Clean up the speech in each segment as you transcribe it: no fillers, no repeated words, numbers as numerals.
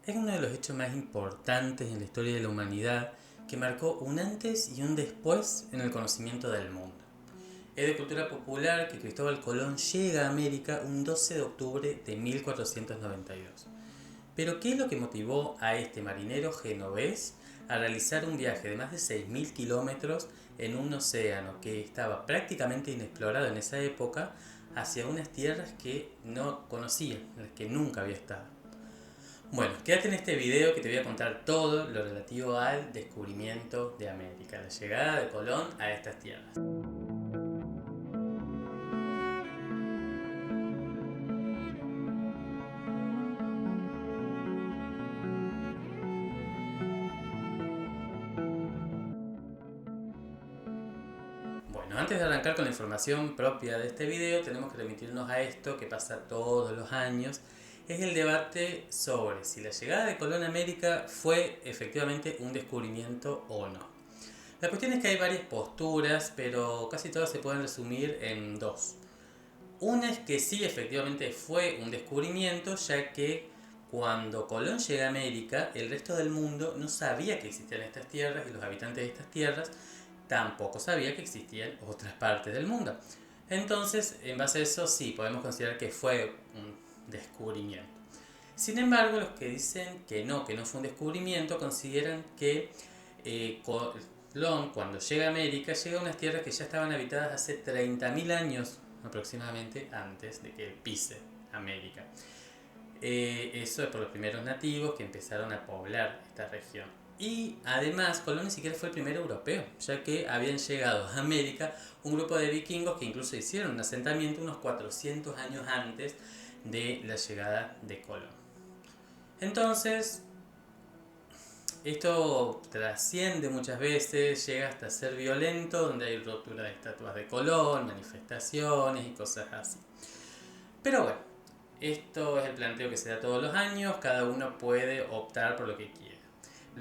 Es uno de los hechos más importantes en la historia de la humanidad que marcó un antes y un después en el conocimiento del mundo. Es de cultura popular que Cristóbal Colón llega a América un 12 de octubre de 1492. Pero ¿qué es lo que motivó a este marinero genovés a realizar un viaje de más de 6.000 kilómetros en un océano que estaba prácticamente inexplorado en esa época hacia unas tierras que no conocía, en las que nunca había estado? Bueno, quédate en este video que te voy a contar todo lo relativo al descubrimiento de América, la llegada de Colón a estas tierras. Bueno, antes de arrancar con la información propia de este video, tenemos que remitirnos a esto que pasa todos los años. Es el debate sobre si la llegada de Colón a América fue efectivamente un descubrimiento o no. La cuestión es que hay varias posturas, pero casi todas se pueden resumir en dos. Una es que sí, efectivamente fue un descubrimiento, ya que cuando Colón llega a América, el resto del mundo no sabía que existían estas tierras y los habitantes de estas tierras tampoco sabían que existían otras partes del mundo. Entonces, en base a eso, sí, podemos considerar que fue un descubrimiento. Sin embargo, los que dicen que no fue un descubrimiento, consideran que Colón, cuando llega a América, llega a unas tierras que ya estaban habitadas hace 30.000 años aproximadamente antes de que él pise América. Eso es por los primeros nativos que empezaron a poblar esta región. Y además, Colón ni siquiera fue el primer europeo, ya que habían llegado a América un grupo de vikingos que incluso hicieron un asentamiento unos 400 años antes de la llegada de Colón. Entonces, esto trasciende muchas veces, llega hasta ser violento, donde hay rotura de estatuas de Colón, manifestaciones y cosas así. Pero bueno, esto es el planteo que se da todos los años, cada uno puede optar por lo que quiera.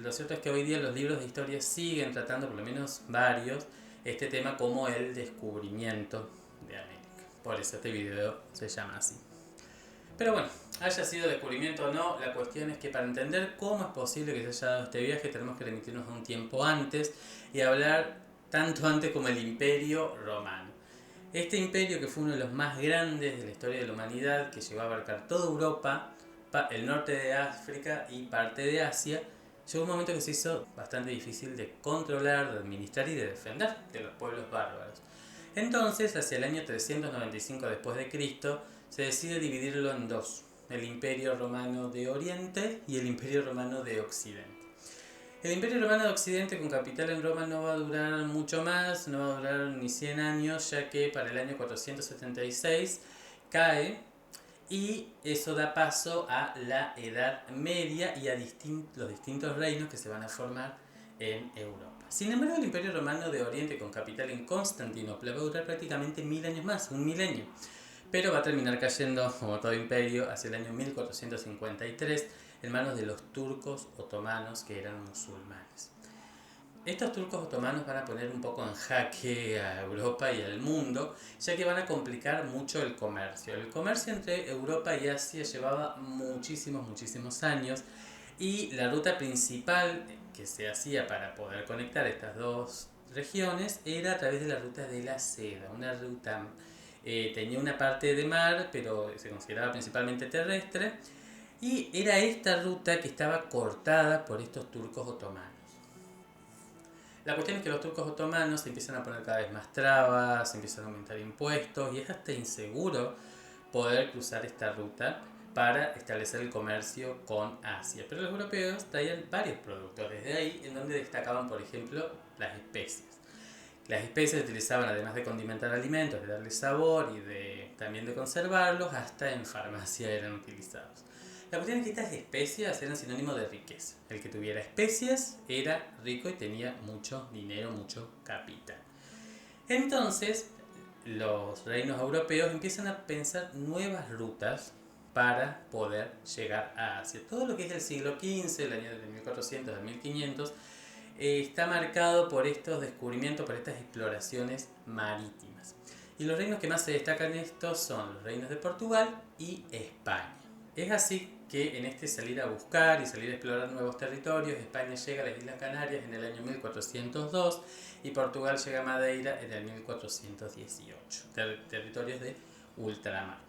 Lo cierto es que hoy día los libros de historia siguen tratando, por lo menos varios, este tema como el descubrimiento de América. Por eso este video se llama así. Pero bueno, haya sido descubrimiento o no, la cuestión es que para entender cómo es posible que se haya dado este viaje tenemos que remitirnos a un tiempo antes y hablar tanto antes como el Imperio Romano. Este imperio, que fue uno de los más grandes de la historia de la humanidad, que llegó a abarcar toda Europa, el norte de África y parte de Asia, llegó un momento que se hizo bastante difícil de controlar, de administrar y de defender de los pueblos bárbaros. Entonces, hacia el año 395 después de Cristo, se decide dividirlo en dos: el Imperio Romano de Oriente y el Imperio Romano de Occidente. El Imperio Romano de Occidente, con capital en Roma, no va a durar mucho más, no va a durar ni 100 años, ya que para el año 476 cae, y eso da paso a la Edad Media y a los distintos reinos que se van a formar en Europa. Sin embargo, el Imperio Romano de Oriente, con capital en Constantinopla, va a durar prácticamente 1000 años más, un milenio. Pero va a terminar cayendo, como todo imperio, hacia el año 1453 en manos de los turcos otomanos, que eran musulmanes. Estos turcos otomanos van a poner un poco en jaque a Europa y al mundo, ya que van a complicar mucho el comercio. El comercio entre Europa y Asia llevaba muchísimos años, y la ruta principal que se hacía para poder conectar estas dos regiones era a través de la ruta de la seda, una ruta tenía una parte de mar, pero se consideraba principalmente terrestre, y era esta ruta que estaba cortada por estos turcos otomanos. La cuestión es que los turcos otomanos se empiezan a poner cada vez más trabas, se empiezan a aumentar impuestos y es hasta inseguro poder cruzar esta ruta para establecer el comercio con Asia. Pero los europeos traían varios productos desde ahí, en donde destacaban, por ejemplo, las especias. Las especias se utilizaban, además de condimentar alimentos, de darles sabor y también de conservarlos, hasta en farmacia eran utilizados. La cuestión es que estas especias eran sinónimo de riqueza. El que tuviera especias era rico y tenía mucho dinero, mucho capital. Entonces, los reinos europeos empiezan a pensar nuevas rutas para poder llegar a Asia. Todo lo que es el siglo XV, el año de 1400 al 1500, está marcado por estos descubrimientos, por estas exploraciones marítimas. Y los reinos que más se destacan en esto son los reinos de Portugal y España. Es así que en este salir a buscar y salir a explorar nuevos territorios, España llega a las Islas Canarias en el año 1402 y Portugal llega a Madeira en el 1418, territorios de ultramar.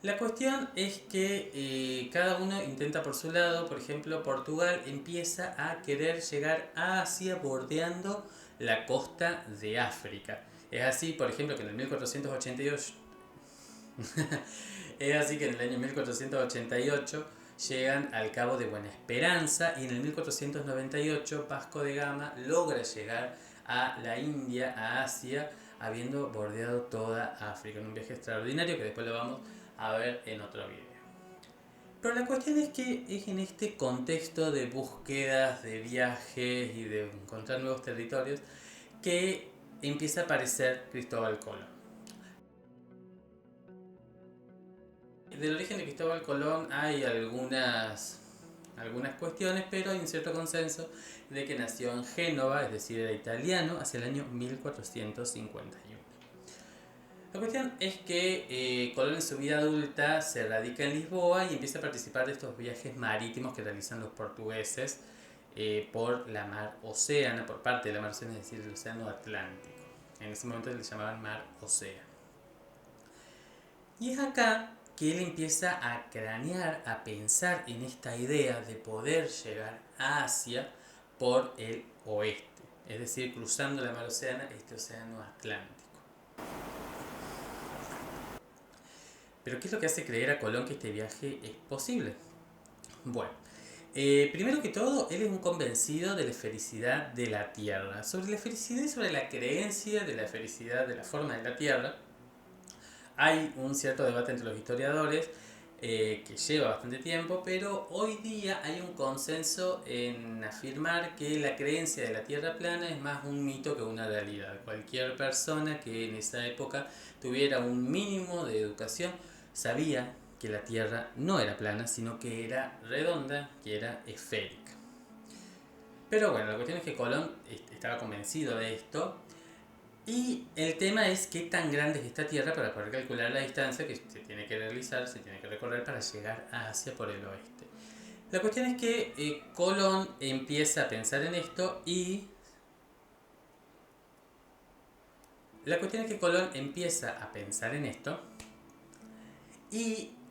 La cuestión es que cada uno intenta por su lado. Por ejemplo, Portugal empieza a querer llegar a Asia bordeando la costa de África. Es así, por ejemplo, que en el 1488 es así que en el año 1488 llegan al Cabo de Buena Esperanza y en el 1498 Vasco de Gama logra llegar a la India, a Asia, habiendo bordeado toda África en un viaje extraordinario que después lo vamos a ver en otro video. Pero la cuestión es que es en este contexto de búsquedas, de viajes y de encontrar nuevos territorios que empieza a aparecer Cristóbal Colón. Del origen de Cristóbal Colón hay algunas cuestiones, pero hay un cierto consenso de que nació en Génova, es decir, era italiano, hacia el año 1451. La cuestión es que Colón en su vida adulta se radica en Lisboa y empieza a participar de estos viajes marítimos que realizan los portugueses por la mar Océana, por parte de la mar Océana, es decir, el océano Atlántico. En ese momento le llamaban mar Océana. Y es acá que él empieza a cranear, a pensar en esta idea de poder llegar a Asia por el oeste, es decir, cruzando la mar Océana, este océano Atlántico. Pero ¿qué es lo que hace creer a Colón que este viaje es posible? Bueno, primero que todo, él es un convencido de la esfericidad de la Tierra. Sobre la esfericidad y sobre la creencia de la esfericidad de la forma de la Tierra, hay un cierto debate entre los historiadores que lleva bastante tiempo, pero hoy día hay un consenso en afirmar que la creencia de la Tierra plana es más un mito que una realidad. Cualquier persona que en esa época tuviera un mínimo de educación sabía que la Tierra no era plana, sino que era redonda, que era esférica. Pero bueno, la cuestión es que Colón estaba convencido de esto. Y el tema es qué tan grande es esta Tierra para poder calcular la distancia que se tiene que realizar, se tiene que recorrer para llegar a Asia por el oeste. La cuestión es que Colón empieza a pensar en esto y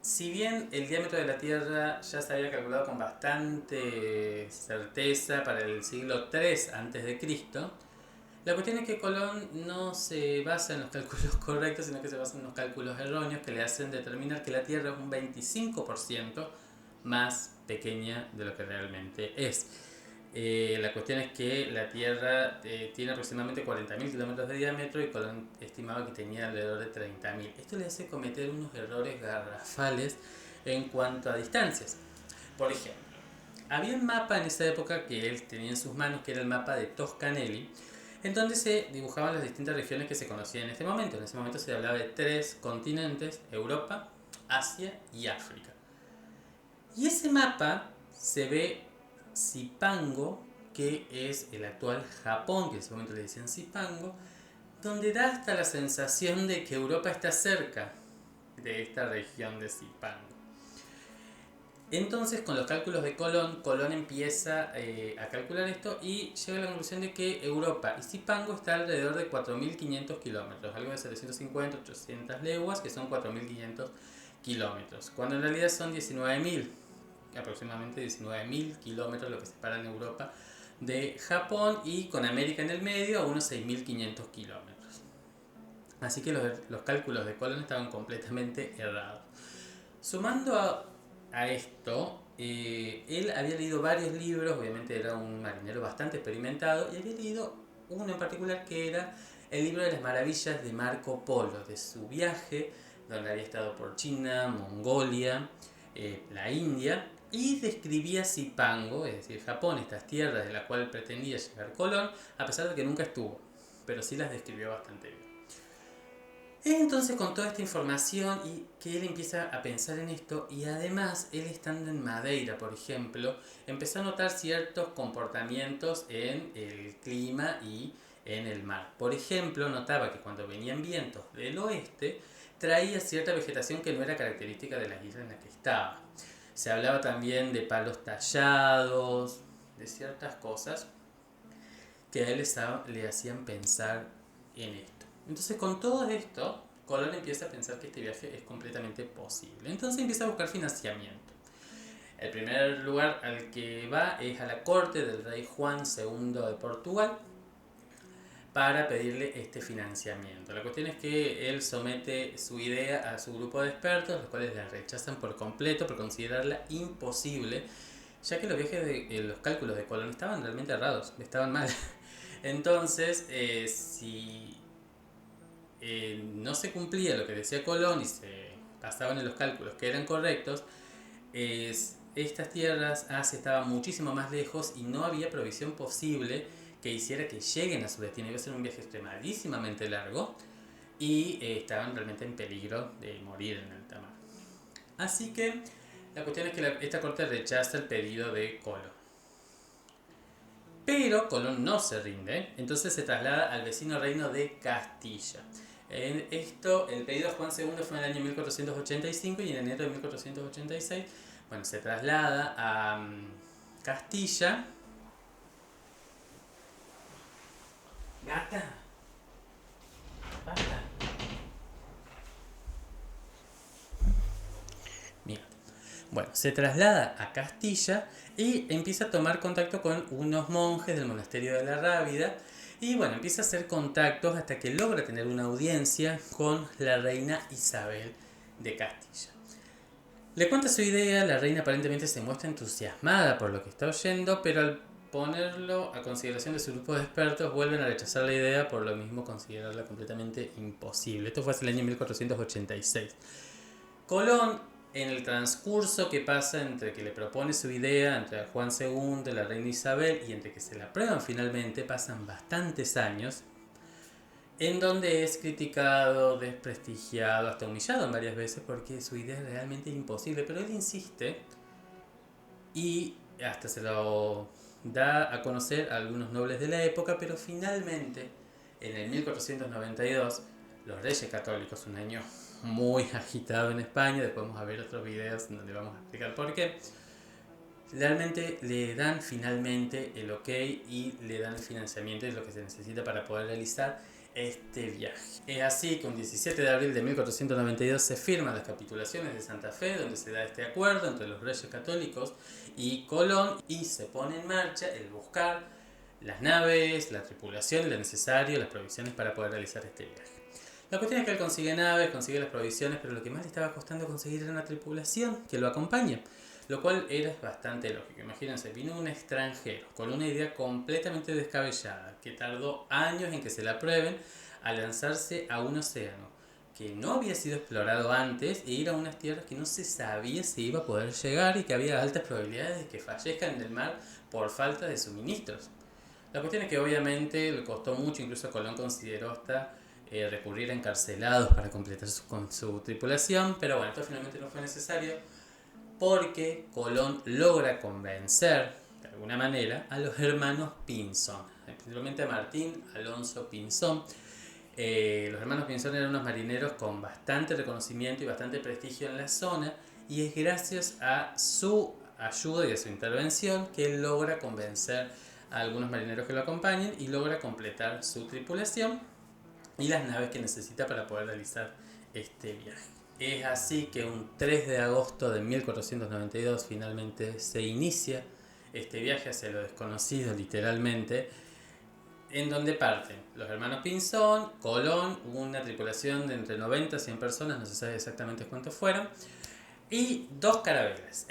si bien el diámetro de la Tierra ya se había calculado con bastante certeza para el siglo III a.C., la cuestión es que Colón no se basa en los cálculos correctos, sino que se basa en unos cálculos erróneos que le hacen determinar que la Tierra es un 25% más pequeña de lo que realmente es. La cuestión es que la Tierra tiene aproximadamente 40.000 kilómetros de diámetro y Colón estimaba que tenía alrededor de 30.000. Esto le hace cometer unos errores garrafales en cuanto a distancias. Por ejemplo, había un mapa en esa época que él tenía en sus manos, que era el mapa de Toscanelli, en donde se dibujaban las distintas regiones que se conocían en ese momento. En ese momento se hablaba de 3 continentes: Europa, Asia y África. Y ese mapa se ve Zipango, que es el actual Japón, que en ese momento le decían Zipango, donde da hasta la sensación de que Europa está cerca de esta región de Zipango. Entonces, con los cálculos de Colón, Colón empieza a calcular esto y llega a la conclusión de que Europa y Zipango está alrededor de 4.500 kilómetros, algo de 750, 800 leguas, que son 4.500 kilómetros, cuando en realidad son 19.000, aproximadamente 19.000 kilómetros lo que separan Europa de Japón, y con América en el medio a unos 6.500 kilómetros. Así que los cálculos de Colón estaban completamente errados. Sumando a esto, él había leído varios libros, obviamente era un marinero bastante experimentado, y había leído uno en particular que era el libro de las maravillas de Marco Polo, de su viaje, donde había estado por China, Mongolia, la India, y describía Zipango, es decir, Japón, estas tierras de las cuales pretendía llegar Colón, a pesar de que nunca estuvo, pero sí las describió bastante bien. Entonces, con toda esta información y que él empieza a pensar en esto, y además él estando en Madeira, por ejemplo, empezó a notar ciertos comportamientos en el clima y en el mar. Por ejemplo, notaba que cuando venían vientos del oeste, traía cierta vegetación que no era característica de la isla en la que estaba. Se hablaba también de palos tallados, de ciertas cosas que a él le hacían pensar en esto. Entonces, con todo esto, Colón empieza a pensar que este viaje es completamente posible. Entonces empieza a buscar financiamiento. El primer lugar al que va es a la corte del rey Juan II de Portugal para pedirle este financiamiento. La cuestión es que él somete su idea a su grupo de expertos, los cuales la rechazan por completo por considerarla imposible, ya que los viajes los cálculos de Colón estaban realmente errados, estaban mal. Entonces, si no se cumplía lo que decía Colón y se basaban en los cálculos que eran correctos, estas tierras estaban muchísimo más lejos y no había provisión posible que hiciera que lleguen a su destino. Iba a ser un viaje extremadísimamente largo y estaban realmente en peligro de morir en alta mar. Así que la cuestión es que esta corte rechaza el pedido de Colón. Pero Colón no se rinde, entonces se traslada al vecino reino de Castilla. El pedido de Juan II fue en el año 1485 y en enero de 1486, bueno, se traslada a Castilla. Gata, basta. Mira. Bueno, se traslada a Castilla y empieza a tomar contacto con unos monjes del monasterio de la Rábida. Y bueno, empieza a hacer contactos hasta que logra tener una audiencia con la reina Isabel de Castilla. Le cuenta su idea, la reina aparentemente se muestra entusiasmada por lo que está oyendo, pero al ponerlo a consideración de su grupo de expertos vuelven a rechazar la idea, por lo mismo considerarla completamente imposible. Esto fue hacia el año 1486. Colón, en el transcurso que pasa entre que le propone su idea, entre Juan II, la reina Isabel, y entre que se la aprueban finalmente, pasan bastantes años, en donde es criticado, desprestigiado, hasta humillado en varias veces porque su idea es realmente imposible, pero él insiste y hasta se lo da a conocer a algunos nobles de la época, pero finalmente, en el 1492, los Reyes Católicos, un año muy agitado en España, después vamos a ver otros videos donde vamos a explicar por qué, realmente le dan finalmente el ok y le dan el financiamiento de lo que se necesita para poder realizar este viaje. Es así que un 17 de abril de 1492 se firman las capitulaciones de Santa Fe, donde se da este acuerdo entre los Reyes Católicos y Colón, y se pone en marcha el buscar las naves, la tripulación, lo necesario, las provisiones para poder realizar este viaje. La cuestión es que él consigue naves, consigue las provisiones, pero lo que más le estaba costando conseguir era una tripulación que lo acompañe, lo cual era bastante lógico. Imagínense, vino un extranjero con una idea completamente descabellada, que tardó años en que se la aprueben, a lanzarse a un océano que no había sido explorado antes e ir a unas tierras que no se sabía si iba a poder llegar y que había altas probabilidades de que fallezcan en el mar por falta de suministros. La cuestión es que obviamente le costó mucho, incluso Colón consideró hasta recurrir a encarcelados para completar su tripulación, pero bueno, esto finalmente no fue necesario porque Colón logra convencer de alguna manera a los hermanos Pinzón, principalmente a Martín Alonso Pinzón. Los hermanos Pinzón eran unos marineros con bastante reconocimiento y bastante prestigio en la zona, y es gracias a su ayuda y a su intervención que él logra convencer a algunos marineros que lo acompañen y logra completar su tripulación y las naves que necesita para poder realizar este viaje. Es así que un 3 de agosto de 1492 finalmente se inicia este viaje hacia lo desconocido, literalmente, en donde parten los hermanos Pinzón, Colón, una tripulación de entre 90 y 100 personas, no se sabe exactamente cuántos fueron, y dos carabelas,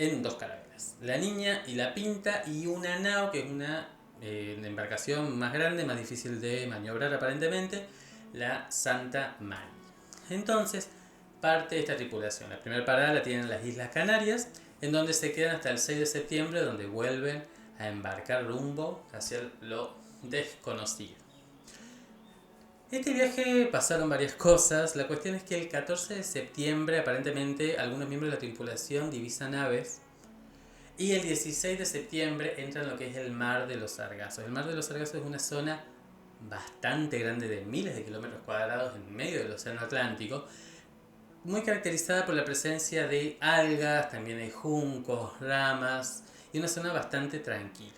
la Niña y la Pinta, y una nao que es una embarcación más grande, más difícil de maniobrar aparentemente, la Santa María. Entonces parte esta tripulación. La primera parada la tienen en las Islas Canarias, en donde se quedan hasta el 6 de septiembre, donde vuelven a embarcar rumbo hacia lo desconocido. Este viaje pasaron varias cosas. La cuestión es que el 14 de septiembre aparentemente algunos miembros de la tripulación divisan aves, y el 16 de septiembre entran en lo que es el Mar de los Sargazos. El Mar de los Sargazos es una zona bastante grande de miles de kilómetros cuadrados en medio del Océano Atlántico, muy caracterizada por la presencia de algas, también hay juncos, ramas y una zona bastante tranquila.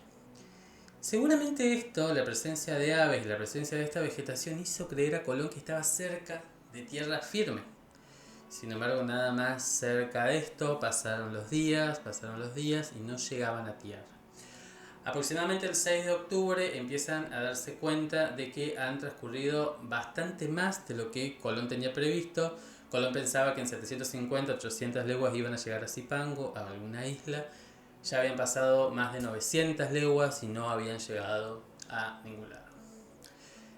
Seguramente esto, la presencia de aves y la presencia de esta vegetación hizo creer a Colón que estaba cerca de tierra firme. Sin embargo, nada más cerca de esto, pasaron los días y no llegaban a tierra. Aproximadamente el 6 de octubre empiezan a darse cuenta de que han transcurrido bastante más de lo que Colón tenía previsto. Colón pensaba que en 750, 800 leguas iban a llegar a Zipango, a alguna isla. Ya habían pasado más de 900 leguas y no habían llegado a ningún lado.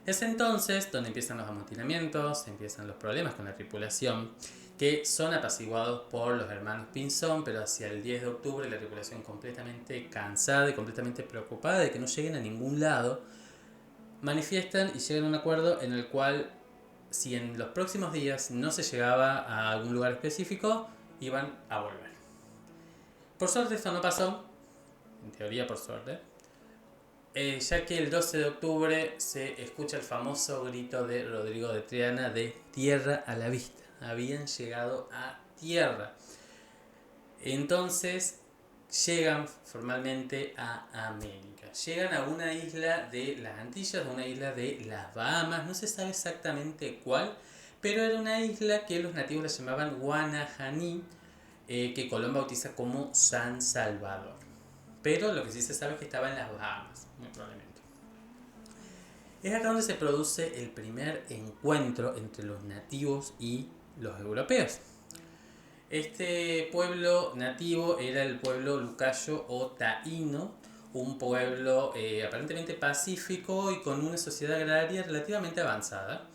Es entonces donde empiezan los amotinamientos, empiezan los problemas con la tripulación, que son apaciguados por los hermanos Pinzón, pero hacia el 10 de octubre la tripulación completamente cansada y completamente preocupada de que no lleguen a ningún lado, manifiestan y llegan a un acuerdo en el cual, si en los próximos días no se llegaba a algún lugar específico, iban a volver. Por suerte esto no pasó, en teoría por suerte, ya que el 12 de octubre se escucha el famoso grito de Rodrigo de Triana de tierra a la vista. Habían llegado a tierra. Entonces llegan formalmente a América. Llegan a una isla de las Antillas, a una isla de las Bahamas, no se sabe exactamente cuál, pero era una isla que los nativos la llamaban Guanajaní, que Colón bautiza como San Salvador. Pero lo que sí se sabe es que estaba en las Bahamas, muy probablemente. Es acá donde se produce el primer encuentro entre los nativos y los europeos. Este pueblo nativo era el pueblo lucayo o taíno, un pueblo aparentemente pacífico y con una sociedad agraria relativamente avanzada.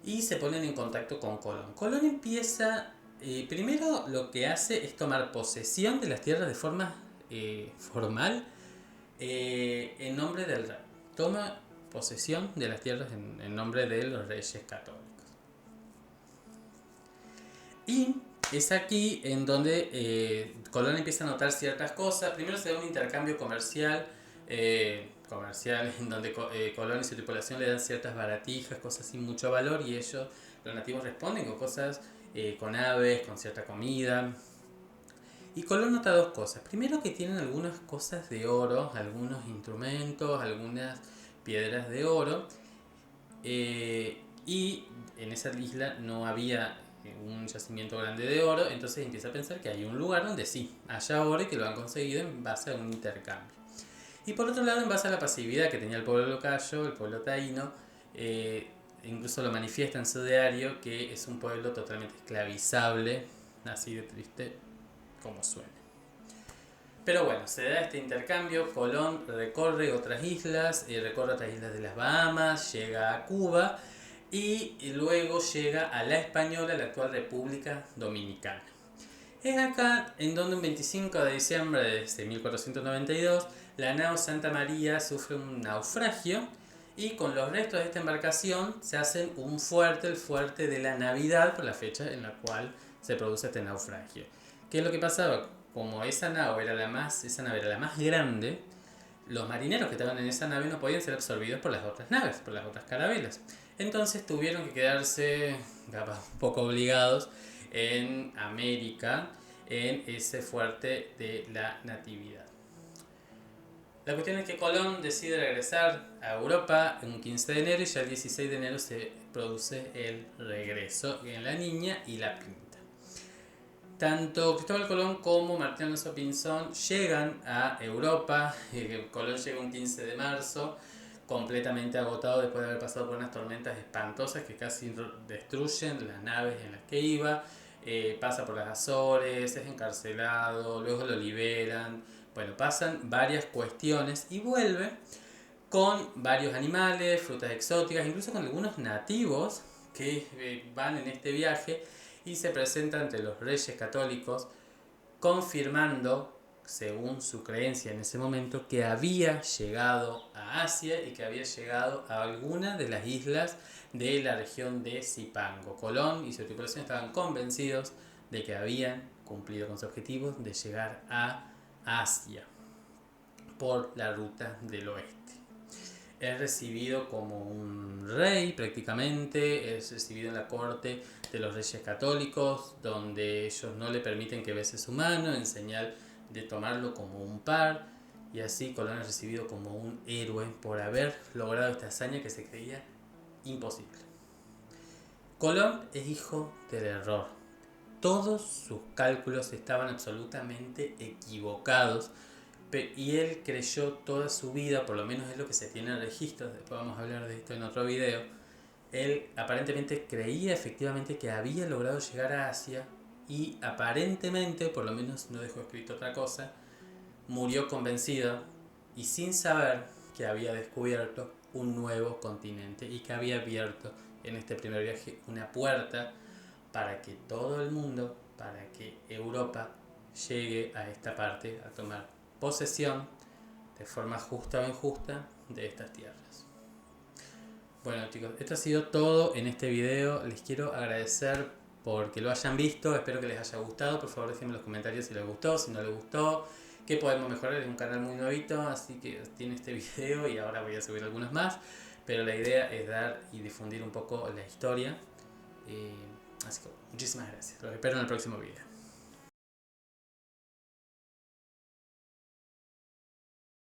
Y se ponen en contacto con Colón. Colón empieza, primero lo que hace es tomar posesión de las tierras de forma formal en nombre del rey. Toma posesión de las tierras en nombre de los reyes católicos. Y es aquí en donde Colón empieza a notar ciertas cosas. Primero se da un intercambio comercial, en donde Colón y su tripulación le dan ciertas baratijas, cosas sin mucho valor, y ellos, los nativos, responden con cosas, con aves, con cierta comida. Y Colón nota dos cosas. Primero, que tienen algunas cosas de oro, algunos instrumentos, algunas piedras de oro. Y en esa isla no había un yacimiento grande de oro, entonces empieza a pensar que hay un lugar donde sí, haya oro y que lo han conseguido en base a un intercambio. Y por otro lado, en base a la pasividad que tenía el pueblo locayo, el pueblo taíno, incluso lo manifiesta en su diario, que es un pueblo totalmente esclavizable, así de triste como suena. Pero bueno, se da este intercambio, Colón recorre otras islas de las Bahamas, llega a Cuba y luego llega a La Española, la actual República Dominicana. Es acá en donde un 25 de diciembre de 1492 la nao Santa María sufre un naufragio y con los restos de esta embarcación se hacen un fuerte, el fuerte de la Navidad, por la fecha en la cual se produce este naufragio. ¿Qué es lo que pasaba? Como esa nave era la más grande, los marineros que estaban en esa nave no podían ser absorbidos por las otras naves, por las otras carabelas. Entonces tuvieron que quedarse un poco obligados en América, en ese fuerte de la Natividad. La cuestión es que Colón decide regresar a Europa un 15 de enero y ya el 16 de enero se produce el regreso en La Niña y La Pinta. Tanto Cristóbal Colón como Martín Alonso Pinzón llegan a Europa. Colón llega un 15 de marzo, completamente agotado después de haber pasado por unas tormentas espantosas que casi destruyen las naves en las que iba. Pasa por las Azores, es encarcelado, luego lo liberan. Bueno, pasan varias cuestiones y vuelve con varios animales, frutas exóticas, incluso con algunos nativos que van en este viaje y se presenta ante los reyes católicos confirmando, según su creencia en ese momento, que había llegado a Asia y que había llegado a alguna de las islas de la región de Zipango. Colón y su tripulación estaban convencidos de que habían cumplido con su objetivo de llegar a Asia por la ruta del oeste. es recibido como un rey prácticamente, es recibido en la corte de los reyes católicos, donde ellos no le permiten que bese su mano en señal de tomarlo como un par, y así Colón es recibido como un héroe por haber logrado esta hazaña que se creía imposible. Colón es hijo del error. Todos sus cálculos estaban absolutamente equivocados y él creyó toda su vida, por lo menos es lo que se tiene en registros, después vamos a hablar de esto en otro video, él aparentemente creía efectivamente que había logrado llegar a Asia y aparentemente, por lo menos no dejó escrito otra cosa, murió convencido y sin saber que había descubierto un nuevo continente y que había abierto en este primer viaje una puerta para que todo el mundo, para que Europa llegue a esta parte, a tomar posesión de forma justa o injusta de estas tierras. Bueno chicos, esto ha sido todo en este video. Les quiero agradecer porque lo hayan visto, espero que les haya gustado. Por favor déjenme en los comentarios si les gustó, si no les gustó, qué podemos mejorar. Es un canal muy nuevito, así que tiene este video y ahora voy a subir algunos más, pero la idea es dar y difundir un poco la historia. Así que muchísimas gracias, los espero en el próximo video.